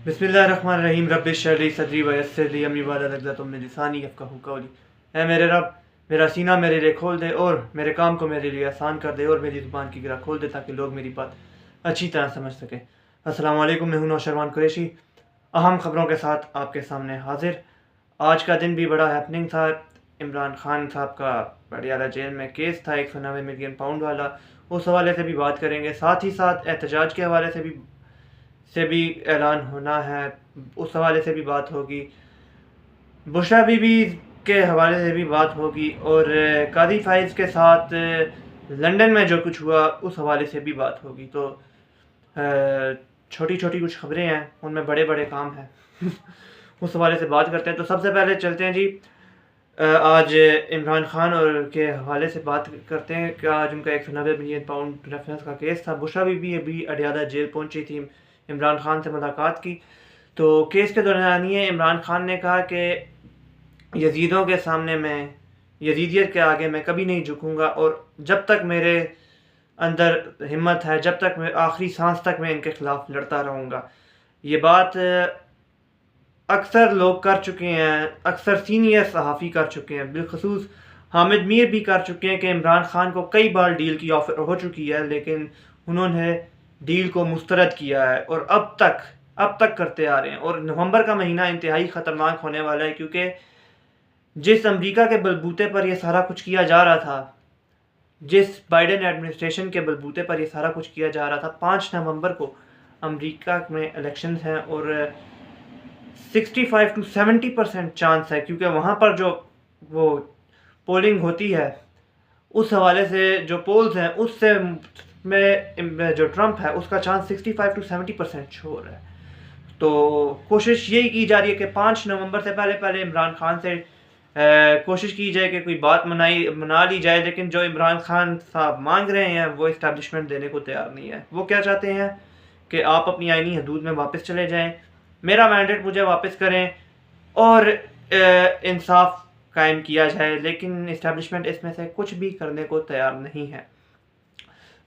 बिस्मिल्लाहिर्रहमानिर्रहीम रब्बिश इश्रह ली सदरी वयस्सिर ली अमरी वाहलुल उक़दतम मिन लिसानी यफ़क़हू क़ौली। ऐ मेरे रब, मेरा सीना मेरे लिए खोल दे और मेरे काम को मेरे लिए आसान कर दे और मेरी ज़ुबान की गिरा खोल दे ताकि लोग मेरी बात अच्छी तरह समझ सकें। अस्सलाम वालेकुम, मैं हूं नौशरवान कुरैशी, अहम ख़बरों के साथ आपके सामने हाजिर। आज का दिन भी बड़ा हैपनिंग था। इमरान खान साहब का पटियाला जेल में केस था 190 मिलियन पाउंड वाला, उस हवाले से भी बात करेंगे। साथ ही साथ एहतजाज के हवाले से भी ऐलान होना है, उस हवाले से भी बात होगी। बुशरा बीबी के हवाले से भी बात होगी और कादी फाइज के साथ लंदन में जो कुछ हुआ उस हवाले से भी बात होगी। तो छोटी छोटी कुछ खबरें हैं, उनमें बड़े बड़े काम हैं उस हवाले से बात करते हैं। तो सबसे पहले चलते हैं जी, आज इमरान खान और के हवाले से बात करते हैं कि आज उनका 190 मिलियन पाउंड रेफरेंस का केस था। बुशरा बीबी अभी अडियाला जेल पहुंची थी, इमरान खान से मुलाकात की। तो केस के दौरान ये इमरान खान ने कहा कि यजीदों के सामने मैं यजीदियत के आगे मैं कभी नहीं झुकूंगा और जब तक मेरे अंदर हिम्मत है, जब तक मैं आखिरी सांस तक मैं इनके खिलाफ लड़ता रहूँगा। ये बात अक्सर लोग कर चुके हैं, अक्सर सीनियर सहाफ़ी कर चुके हैं, बिलखसूस हामिद मीर भी कर चुके हैं कि इमरान खान को कई बार डील की ऑफ़र हो चुकी है, लेकिन उन्होंने डील को मुस्तरद किया है और अब तक करते आ रहे हैं। और नवंबर का महीना इंतहाई ख़तरनाक होने वाला है, क्योंकि जिस अमेरिका के बलबूते पर यह सारा कुछ किया जा रहा था, जिस बाइडेन एडमिनिस्ट्रेशन के बलबूते पर यह सारा कुछ किया जा रहा था, 5 नवंबर को अमेरिका में इलेक्शन हैं और 65 to 70% चांस है, क्योंकि वहाँ पर जो वो पोलिंग होती है उस हवाले से जो पोल्स हैं उससे में जो ट्रंप है उसका चांस 65 to 70% शो हो रहा है। तो कोशिश यही की जा रही है कि 5 नवंबर से पहले इमरान खान से कोशिश की जाए कि कोई बात मना ली जाए। लेकिन जो इमरान खान साहब मांग रहे हैं वो इस्टेब्लिशमेंट देने को तैयार नहीं है। वो क्या चाहते हैं कि आप अपनी आईनी हदूद में वापस चले जाएं, मेरा मैंडेट मुझे वापस करें और इंसाफ कायम किया जाए, लेकिन इस्टेब्लिशमेंट इसमें से कुछ भी करने को तैयार नहीं है।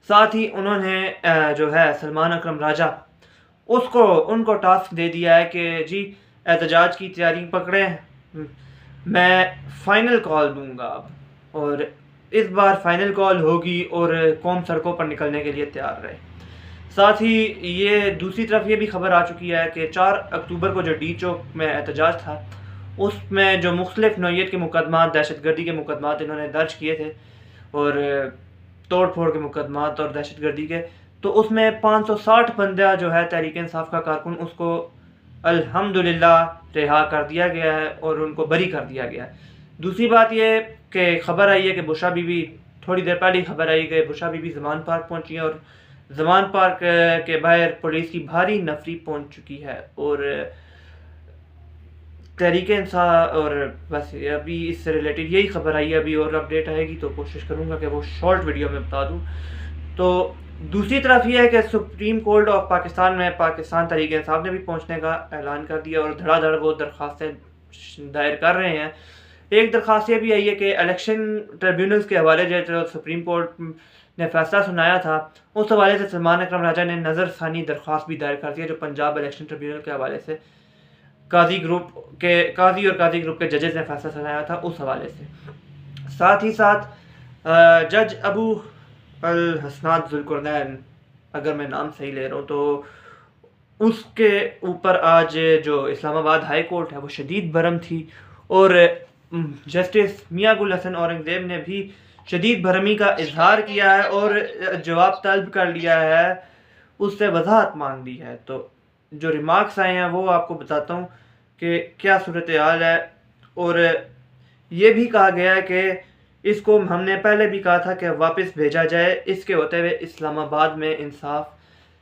साथ ही उन्होंने जो है सलमान अकरम राजा उनको टास्क दे दिया है कि जी एहतजाज की तैयारी पकड़ें, मैं फ़ाइनल कॉल दूंगा अब, और इस बार फ़ाइनल कॉल होगी और कौम सड़कों पर निकलने के लिए तैयार रहे। साथ ही ये दूसरी तरफ ये भी खबर आ चुकी है कि 4 अक्टूबर को जो डी चौक में एहतजाज था उसमें जो मुख्तलिफ नौइयत के मुकदमा, दहशतगर्दी के मुकदमा इन्होंने दर्ज किए थे और तोड़ फोड़ के मुकदमा और दहशतगर्दी के, तो उसमें 560 बंदा जो है तहरीक इंसाफ का कारकुन उसको अल्हम्दुलिल्लाह रिहा कर दिया गया है और उनको बरी कर दिया गया है। दूसरी बात ये कि खबर आई है कि बुशरा बीबी, थोड़ी देर पहले खबर आई कि बुशरा बीबी ज़मान पार्क पहुंची है और ज़मान पार्क के बाहर पुलिस की भारी नफरी पहुंच चुकी है और तहरीक इंसाफ, और बस अभी इससे रिलेटेड यही खबर आई है। अभी और अपडेट आएगी तो कोशिश करूँगा कि वो शॉर्ट वीडियो में बता दूँ। तो दूसरी तरफ ये है कि सुप्रीम कोर्ट ऑफ पाकिस्तान में पाकिस्तान तहरीक इंसाफ ने भी पहुंचने का ऐलान कर दिया और धड़ाधड़ वो दरख्वास्तें दायर कर रहे हैं। एक दरख्वास्त ये भी आई है कि इलेक्शन ट्रिब्यूनल्स के हवाले जो सुप्रीम कोर्ट ने फैसला सुनाया था उस हवाले से सलमान अकरम राजा ने नज़रसानी दरख्वास्त भी दायर कर दी है, जो पंजाब इलेक्शन ट्रिब्यूनल के हवाले से काजी और काजी ग्रुप के जजेस ने फैसला सुनाया था उस हवाले से। साथ ही साथ जज अबू अल हसनात जुल्कुरनैन, अगर मैं नाम सही ले रहा हूँ, तो उसके ऊपर आज जो इस्लामाबाद हाई कोर्ट है वो शदीद भरम थी और जस्टिस मियां गुल हसन औरंगज़ेब ने भी शदीद भरमी का इजहार किया है और जवाब तलब कर लिया है, उससे वजाहत मांग ली है। तो जो रिमार्क्स आए हैं वो आपको बताता हूँ कि क्या सूरत हाल है। और ये भी कहा गया है कि इसको हमने पहले भी कहा था कि वापस भेजा जाए, इसके होते हुए इस्लामाबाद में इंसाफ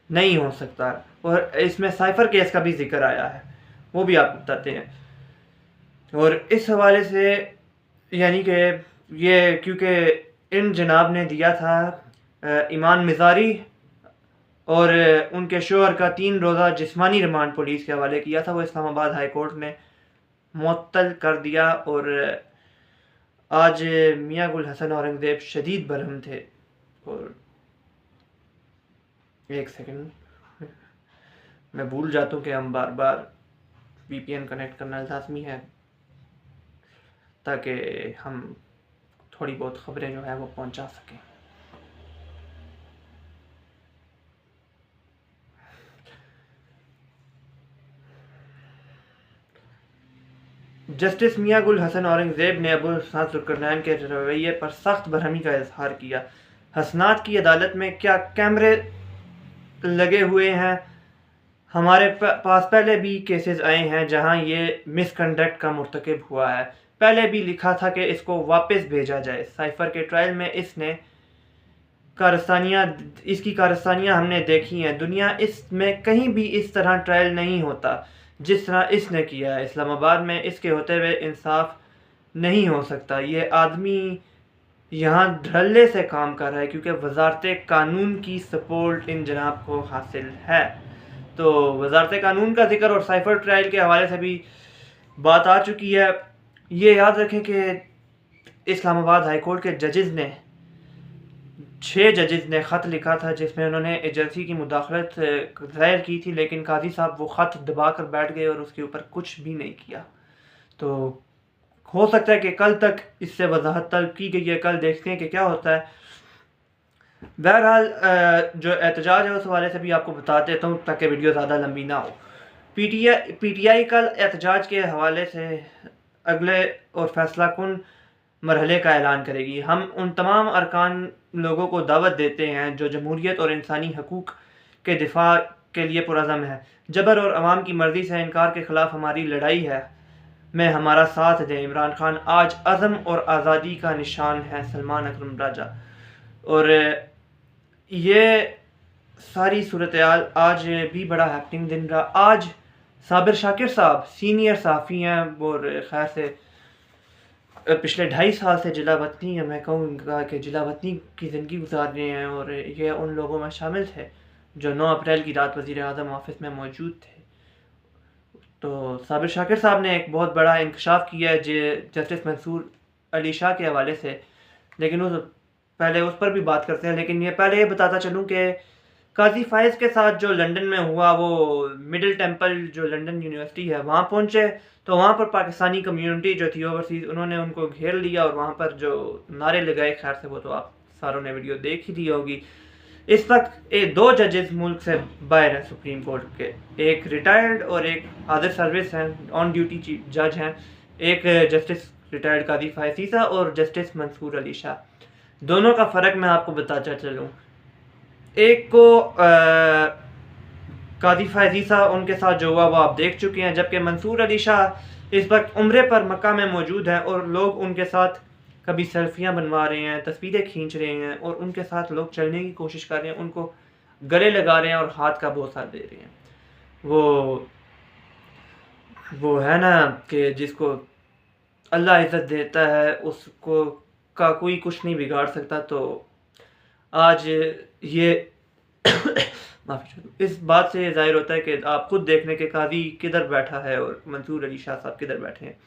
नहीं हो सकता। और इसमें साइफर केस का भी जिक्र आया है, वो भी आपको बताते हैं। और इस हवाले से यानी कि ये क्योंकि इन जनाब ने दिया था ईमान मिज़ारी और उनके शोहर का 3 रोज़ा जिस्मानी रिमांड पुलिस के हवाले किया था, वो इस्लामाबाद हाई कोर्ट ने मुअत्तल कर दिया। और आज मियां गुल हसन औरंगज़ेब शदीद बरहम थे। और एक सेकंड, मैं भूल जाता हूँ कि हम बार बार VPN कनेक्ट करना लाजमी है ताकि हम थोड़ी बहुत ख़बरें जो है वो पहुँचा सकें। जस्टिस मियां गुल हसन औरंगज़ेब ने अबू हसन ज़ुल्करनैन के रवैये पर सख्त बरहमी का इजहार किया। हसनात की अदालत में क्या कैमरे लगे हुए हैं? हमारे पास पहले भी केसेस आए हैं जहां ये मिसकंडक्ट का मुर्तकब हुआ है। पहले भी लिखा था कि इसको वापस भेजा जाए। साइफर के ट्रायल में इसकी कारस्तानियाँ हमने देखी हैं। दुनिया इसमें कहीं भी इस तरह ट्रायल नहीं होता जिस तरह इसने किया है। इस्लामाबाद में इसके होते हुए इंसाफ नहीं हो सकता। ये आदमी यहाँ धड़ल्ले से काम कर रहा है क्योंकि वजारत कानून की सपोर्ट इन जनाब को हासिल है। तो वजारत कानून का जिक्र और साइफर ट्रायल के हवाले से भी बात आ चुकी है। ये याद रखें कि इस्लामाबाद हाई कोर्ट के जजेस ने 6 जजेस ने ख़त लिखा था जिसमें उन्होंने एजेंसी की मुदाखलत ज़ाहिर की थी, लेकिन काजी साहब वो ख़त दबा कर बैठ गए और उसके ऊपर कुछ भी नहीं किया। तो हो सकता है कि कल तक इससे वजाहत तलब की गई है, कल देखते हैं कि क्या होता है। बहरहाल जो एहतजाज है उस हवाले से भी आपको बता देता हूँ ताकि वीडियो ज़्यादा लंबी ना हो। PTI कल एहतजाज के हवाले से अगले और फैसला कुन मरहले का ऐलान करेगी। हम उन तमाम अरकान लोगों को दावत देते हैं जो जमहूरियत और इंसानी हकूक़ के दिफा के लिए पुरज़म है। जबर और अवाम की मर्ज़ी से इनकार के ख़िलाफ़ हमारी लड़ाई है में हमारा साथ दें। इमरान खान आज अज़म और आज़ादी का निशान है। सलमान अकरम राजा। और ये सारी सूरत हाल आज भी बड़ा हैपनिंग दिन रहा। आज साबिर शाकिर साहब सीनियर सहाफ़ी हैं और खैर से पिछले 2.5 साल से जिला वतनी मैं कहूँगा कि जिला वतनी की ज़िंदगी गुजार रहे हैं और ये उन लोगों में शामिल थे जो 9 अप्रैल की रात वज़ीर आज़म ऑफिस में मौजूद थे। तो साबिर शाकिर साहब ने एक बहुत बड़ा इंकशाफ किया है जस्टिस मंसूर अली शाह के हवाले से, लेकिन पहले उस पर भी बात करते हैं। लेकिन ये पहले ये बताता चलूँ कि काजी फाइज के साथ जो लंदन में हुआ, वो मिडिल टेंपल जो लंदन यूनिवर्सिटी है वहाँ पहुँचे तो वहाँ पर पाकिस्तानी कम्युनिटी जो थी ओवरसीज़ उन्होंने उनको घेर लिया और वहाँ पर जो नारे लगाए, खैर से वो तो आप सारों ने वीडियो देख ही ली होगी। इस वक्त 2 जजेस मुल्क से बाहर हैं सुप्रीम कोर्ट के, एक रिटायर्ड और एक हाजिर सर्विस हैं, ऑन ड्यूटी चीफ जज हैं। एक जस्टिस रिटायर्ड काजी फाइज ईसा और जस्टिस मंसूर अली शाह। दोनों का फ़र्क मैं आपको बताता चलूँ। एक को काजी फाइज ईसा उनके साथ जो हुआ वो आप देख चुके हैं, जबकि मंसूर अली शाह इस वक्त उम्रे पर मक्का में मौजूद हैं और लोग उनके साथ कभी सेल्फियाँ बनवा रहे हैं, तस्वीरें खींच रहे हैं और उनके साथ लोग चलने की कोशिश कर रहे हैं, उनको गले लगा रहे हैं और हाथ का बोसा दे रहे हैं। वो है ना कि जिसको अल्लाह इज़्ज़त देता है उसको का कोई कुछ नहीं बिगाड़ सकता। तो आज ये माफ़ी, इस बात से ज़ाहिर होता है कि आप खुद देख लें कि काजी किधर बैठा है और मंसूर अली शाह साहब किधर बैठे हैं।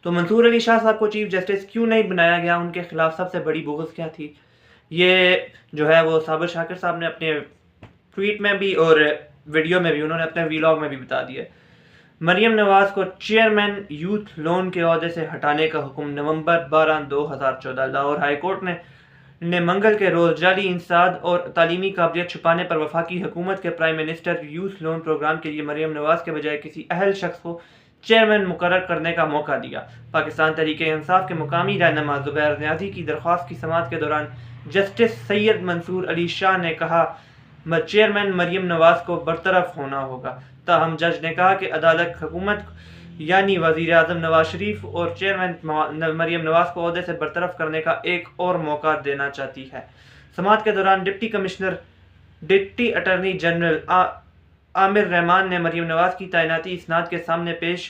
तो मंसूर अली शाह साहब को चीफ जस्टिस क्यों नहीं बनाया गया, उनके खिलाफ सबसे बड़ी बुग़्ज़ क्या थी, ये जो है वो साबिर शाकिर साहब ने अपने ट्वीट में भी और वीडियो में भी, उन्होंने अपने वीलॉग में भी बता दिया। मरियम नवाज़ को चेयरमैन यूथ लोन के ओहदे से हटाने का हुक्म। नवंबर 12, 2014 लाहौर हाई कोर्ट ने मंगल के रोज़ जाली इंसाद और तालीमी काबिलियत छुपाने पर वफाकी हुकूमत के prime minister youth loan program के लिए मरियम नवाज़ के बजाय किसी अहल शख्स को चेयरमैन मुकर्रर करने का मौका दिया। पाकिस्तान तहरीक-ए-इंसाफ के मुकामी रहनुमा ज़ुबैर नियाज़ी की दरख्वास्त की समाअत के दौरान जस्टिस सैयद मंसूर अली शाह ने कहा चेयरमैन मरियम नवाज़ को बरतरफ होना होगा। ताहम जज ने कहा कि अदालत हुकूमत यानी वज़ीर आज़म नवाज शरीफ और चेयरमैन मरियम नवाज़ को ओहदे से बरतरफ करने का एक और मौका देना चाहती है। समाअत के दौरान deputy attorney general Aamir Rahman ने मरियम नवाज़ की तैनाती इसनाद के सामने पेश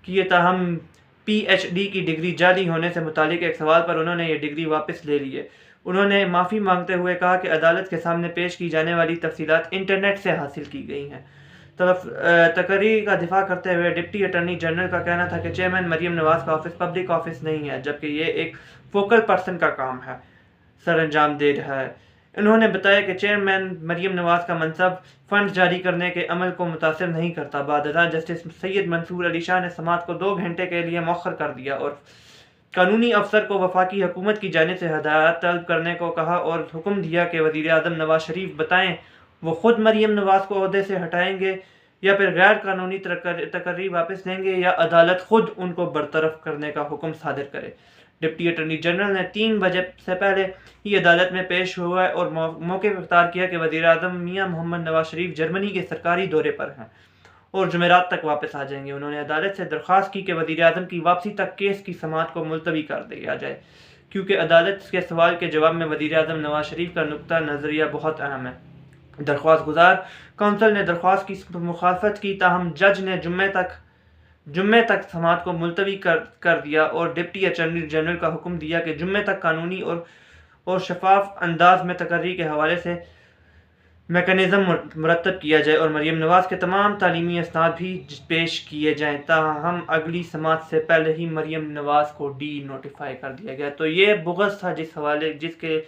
किए। ताहम PhD की डिग्री जाली होने से मुतालिक एक सवाल पर उन्होंने ये डिग्री वापस ले ली है। उन्होंने माफ़ी मांगते हुए कहा कि अदालत के सामने पेश की जाने वाली तफसीलात इंटरनेट से हासिल की गई हैं। तकरीर का दिफा करते हुए डिप्टी अटॉर्नी जनरल का कहना था कि चेयरमैन मरियम नवाज़ का ऑफिस पब्लिक ऑफिस नहीं है, जबकि ये एक फोकल पर्सन का काम है सर अंजाम दे रहा है। उन्होंने बताया कि चेयरमैन मरीम नवाज का मनसब फंड जारी करने के अमल को मुतासर नहीं करता। बादशाह जस्टिस सैयद मंसूर अली शाह ने समात को 2 घंटे के लिए मौखर कर दिया और कानूनी अफसर को वफाकी हुकूमत की जानिब से हदायत तलब करने को कहा और हुक्म दिया कि वज़ीर आज़म नवाज शरीफ बताएं वो खुद मरीम नवाज को ओहदे से हटाएंगे या फिर गैर कानूनी तकर्री वापस लेंगे या अदालत खुद उनको बरतरफ करने का हुक्म सादिर करे। डिप्टी अटॉर्नी जनरल ने 3 बजे से पहले ही अदालत में पेश हुआ और मौके पर इख्तार किया कि वज़ीर आज़म मियां मोहम्मद नवाज शरीफ जर्मनी के सरकारी दौरे पर हैं और जुमेरात तक वापस आ जाएंगे। उन्होंने अदालत से दरख्वास्त की कि वज़ीर आज़म की वापसी तक केस की समाअत को मुलतवी कर दिया जाए, क्योंकि अदालत के सवाल के जवाब में वज़ीर आज़म नवाज शरीफ का नुक्ता नज़रिया बहुत अहम है। दरख्वास्त गुजार कौंसल ने दरख्वास्त की मुखालफत की, ताहम जज ने जुम्मे तक समाअत को मुलतवी कर दिया और डिप्टी अटॉर्नी जनरल का हुक्म दिया कि जुम्मे तक कानूनी और शफाफ अंदाज में तकर्री के हवाले से मैकेनिज़्म मुरतब किया जाए और मरीम नवाज के तमाम तालीमी इसनाद भी पेश किए जाएँ। ताहम अगली समाअत से पहले ही मरीम नवाज को डी नोटिफाई कर दिया गया। तो ये बुग़्ज़ था जिसके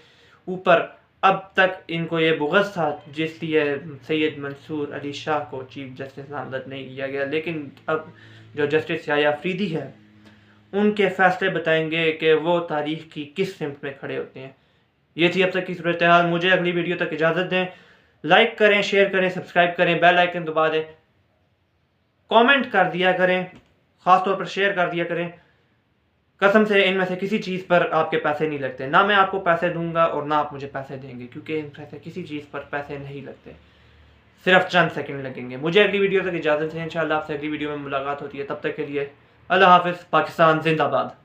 ऊपर अब तक इनको ये बुग़्ज़ था जिसलिए सैयद मंसूर अली शाह को चीफ जस्टिस नामज़द नहीं किया गया। लेकिन अब जो जस्टिस याह्या अफरीदी है उनके फैसले बताएंगे कि वो तारीख़ की किस सिमत में खड़े होते हैं। ये थी अब तक की सूरत हाल। मुझे अगली वीडियो तक इजाज़त दें। लाइक करें, शेयर करें, सब्सक्राइब करें, बेल आइकन दबा दें, कमेंट कर दिया करें, ख़ास तौर पर शेयर कर दिया करें। कसम से इनमें से किसी चीज़ पर आपके पैसे नहीं लगते, ना मैं आपको पैसे दूंगा और ना आप मुझे पैसे देंगे, क्योंकि इनमें से किसी चीज़ पर पैसे नहीं लगते, सिर्फ चंद सेकंड लगेंगे। मुझे अगली वीडियो तक इजाज़त है। इंशाअल्लाह आपसे अगली वीडियो में मुलाकात होती है। तब तक के लिए अल्लाह हाफ़िज़। पाकिस्तान जिंदाबाद।